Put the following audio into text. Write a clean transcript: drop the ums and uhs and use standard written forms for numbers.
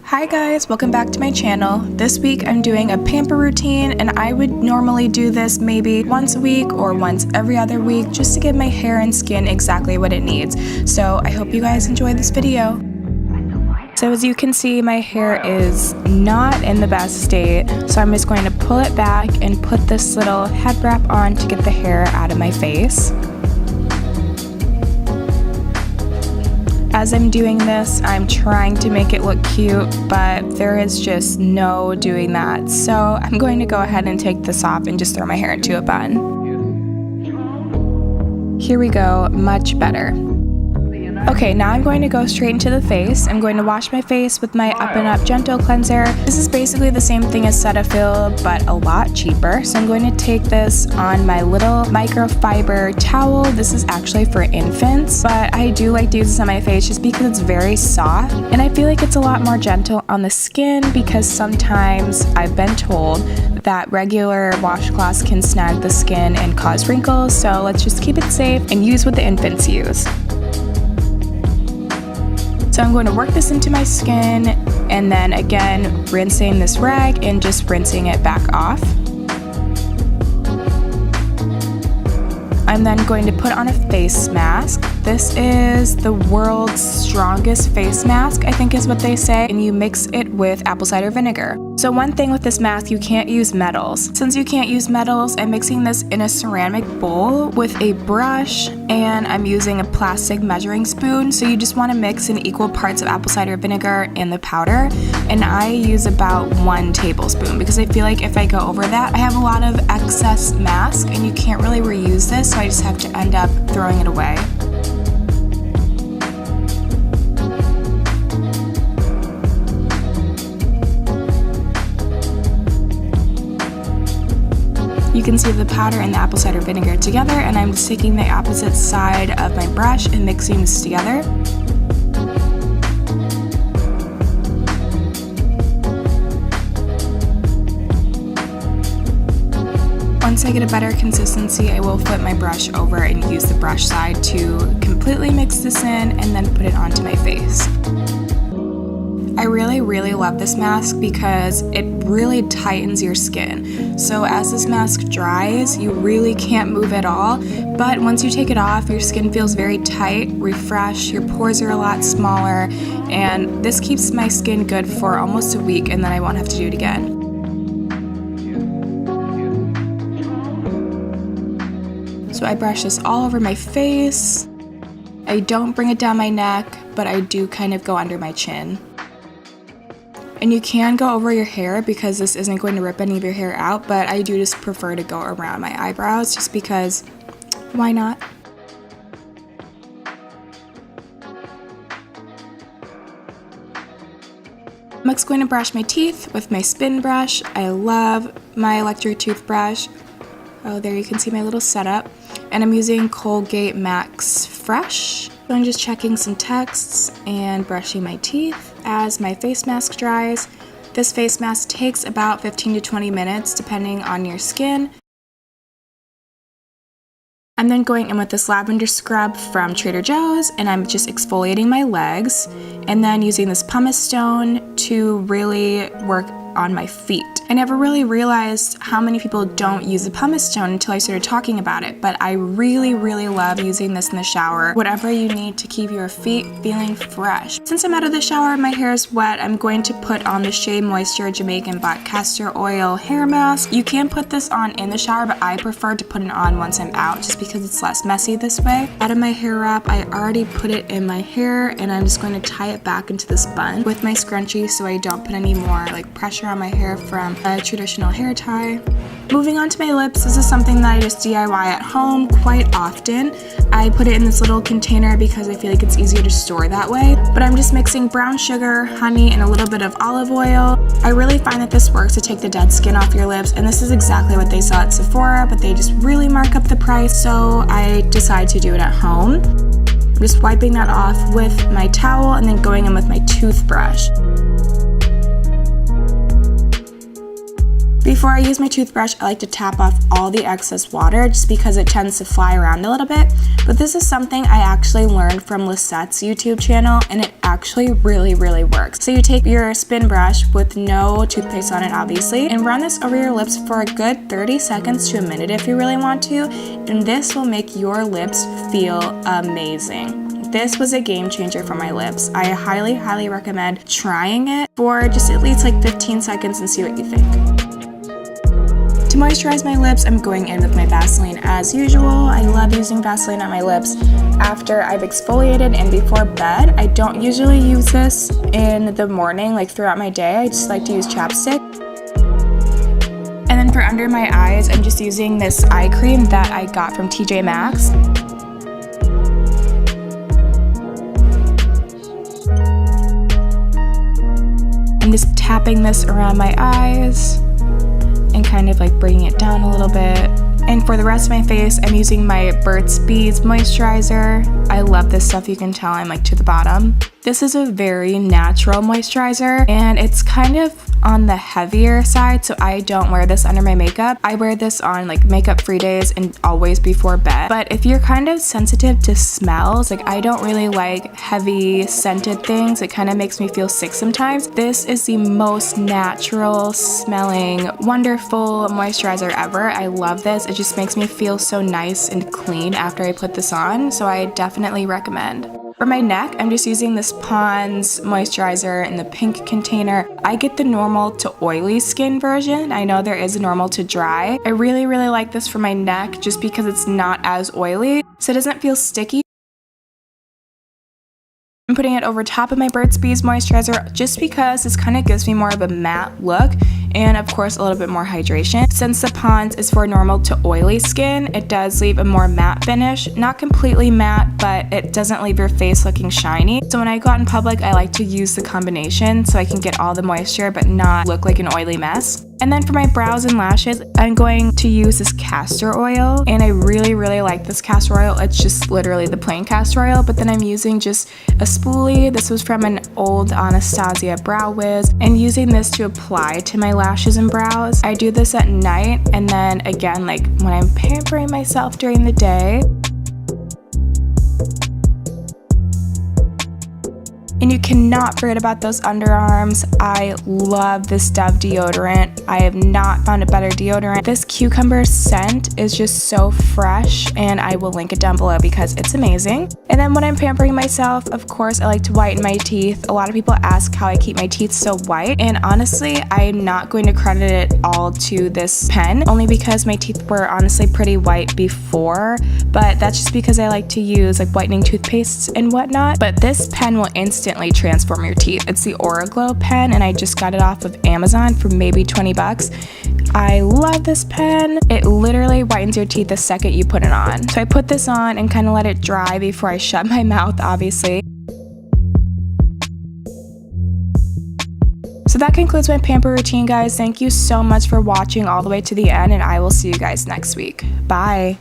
Hi guys, welcome back to my channel. This week I'm doing a pamper routine, and I would normally do this maybe once a week or once every other week just to give my hair and skin exactly what it needs. So I hope you guys enjoy this video. So as you can see, my hair is not in the best state, so I'm just going to pull it back and put this little head wrap on to get the hair out of my face. As I'm doing this, I'm trying to make it look cute, but there is just no doing that. So I'm going to go ahead and take this off and just throw my hair into a bun. Here we go, much better. Okay, now I'm going to go straight into the face. I'm going to wash my face with my Up and Up Gentle Cleanser. This is basically the same thing as Cetaphil, but a lot cheaper. So I'm going to take this on my little microfiber towel. This is actually for infants, but I do like to use this on my face just because it's very soft. And I feel like it's a lot more gentle on the skin because sometimes I've been told that regular washcloths can snag the skin and cause wrinkles. So let's just keep it safe and use what the infants use. So I'm going to work this into my skin and then again rinsing this rag and just rinsing it back off. I'm then going to put on a face mask. This is the world's strongest face mask, I think is what they say, and you mix it with apple cider vinegar. So one thing with this mask, you can't use metals. Since you can't use metals, I'm mixing this in a ceramic bowl with a brush, and I'm using a plastic measuring spoon. So you just want to mix in equal parts of apple cider vinegar and the powder, and I use about 1 tablespoon because I feel like if I go over that, I have a lot of excess mask and you can't really reuse this, so I just have to end up throwing it away. You can see the powder and the apple cider vinegar together, and I'm just taking the opposite side of my brush and mixing this together. Once I get a better consistency, I will flip my brush over and use the brush side to completely mix this in and then put it onto my face. I really love this mask because it really tightens your skin. So as this mask dries, you really can't move at all, but once you take it off, your skin feels very tight, refreshed, your pores are a lot smaller, and this keeps my skin good for almost a week, and then I won't have to do it again. So I brush this all over my face. I don't bring it down my neck, but I do kind of go under my chin. And you can go over your hair because this isn't going to rip any of your hair out, but I do just prefer to go around my eyebrows just because, why not? I'm next going to brush my teeth with my spin brush. I love my electric toothbrush. Oh, there you can see my little setup. And I'm using Colgate Max Fresh. So I'm just checking some texts and brushing my teeth as my face mask dries. This face mask takes about 15 to 20 minutes depending on your skin. I'm then going in with this lavender scrub from Trader Joe's, and I'm just exfoliating my legs and then using this pumice stone to really work on my feet. I never really realized how many people don't use the pumice stone until I started talking about it, but I really love using this in the shower. Whatever you need to keep your feet feeling fresh. Since I'm out of the shower and my hair is wet, I'm going to put on the Shea Moisture Jamaican Black Castor Oil hair mask. You can put this on in the shower, but I prefer to put it on once I'm out just because it's less messy this way. Out of my hair wrap, I already put it in my hair, and I'm just going to tie it back into this bun with my scrunchie so I don't put any more pressure on my hair from a traditional hair tie. Moving on to my lips, this is something that I just DIY at home quite often. I put it in this little container because I feel like it's easier to store that way, but I'm just mixing brown sugar, honey, and a little bit of olive oil. I really find that this works to take the dead skin off your lips, and this is exactly what they sell at Sephora, but they just really mark up the price, so I decided to do it at home. I'm just wiping that off with my towel and then going in with my toothbrush. Before I use my toothbrush, I like to tap off all the excess water just because it tends to fly around a little bit. But this is something I actually learned from Lisette's YouTube channel, and it actually really works. So you take your spin brush with no toothpaste on it, obviously, and run this over your lips for a good 30 seconds to a minute if you really want to, and this will make your lips feel amazing. This was a game changer for my lips. I highly recommend trying it for just at least like 15 seconds and see what you think. To moisturize my lips, I'm going in with my Vaseline as usual. I love using Vaseline on my lips after I've exfoliated and before bed. I don't usually use this in the morning, like throughout my day. I just like to use chapstick. And then for under my eyes, I'm just using this eye cream that I got from TJ Maxx. I'm just tapping this around my eyes and kind of like bringing it down a little bit. And for the rest of my face, I'm using my Burt's Bees moisturizer. I love this stuff. You can tell I'm like to the bottom. This is a very natural moisturizer, and it's kind of on the heavier side, so I don't wear this under my makeup. I wear this on like makeup-free days and always before bed. But if you're kind of sensitive to smells, like I don't really like heavy scented things. It kind of makes me feel sick sometimes. This is the most natural smelling, wonderful moisturizer ever. I love this. It just makes me feel so nice and clean after I put this on, so I definitely recommend. For my neck, I'm just using this Pond's moisturizer in the pink container. I get the normal to oily skin version. I know there is a normal to dry. I really like this for my neck just because it's not as oily, so it doesn't feel sticky. I'm putting it over top of my Burt's Bees moisturizer just because this kind of gives me more of a matte look and of course a little bit more hydration. Since the Pond's is for normal to oily skin, it does leave a more matte finish. Not completely matte, but it doesn't leave your face looking shiny. So when I go out in public, I like to use the combination so I can get all the moisture but not look like an oily mess. And then for my brows and lashes, I'm going to use this castor oil, and I really like this castor oil. It's just literally the plain castor oil, but then I'm using just a spoolie. This was from an old Anastasia Brow Wiz, and using this to apply to my lashes and brows. I do this at night, and then again, like when I'm pampering myself during the day. And you cannot forget about those underarms. I love this Dove deodorant. I have not found a better deodorant. This cucumber scent is just so fresh, and I will link it down below because it's amazing. And then when I'm pampering myself, of course, I like to whiten my teeth. A lot of people ask how I keep my teeth so white, and honestly, I'm not going to credit it all to this pen, only because my teeth were honestly pretty white before, but that's just because I like to use like whitening toothpastes and whatnot. But this pen will instantly transform your teeth. It's the Aura Glow pen, and I just got it off of Amazon for maybe 20 bucks. I love this pen. It literally whitens your teeth the second you put it on. So I put this on and kind of let it dry before I shut my mouth, obviously. So that concludes my Pamper routine, guys. Thank you so much for watching all the way to the end, and I will see you guys next week. Bye.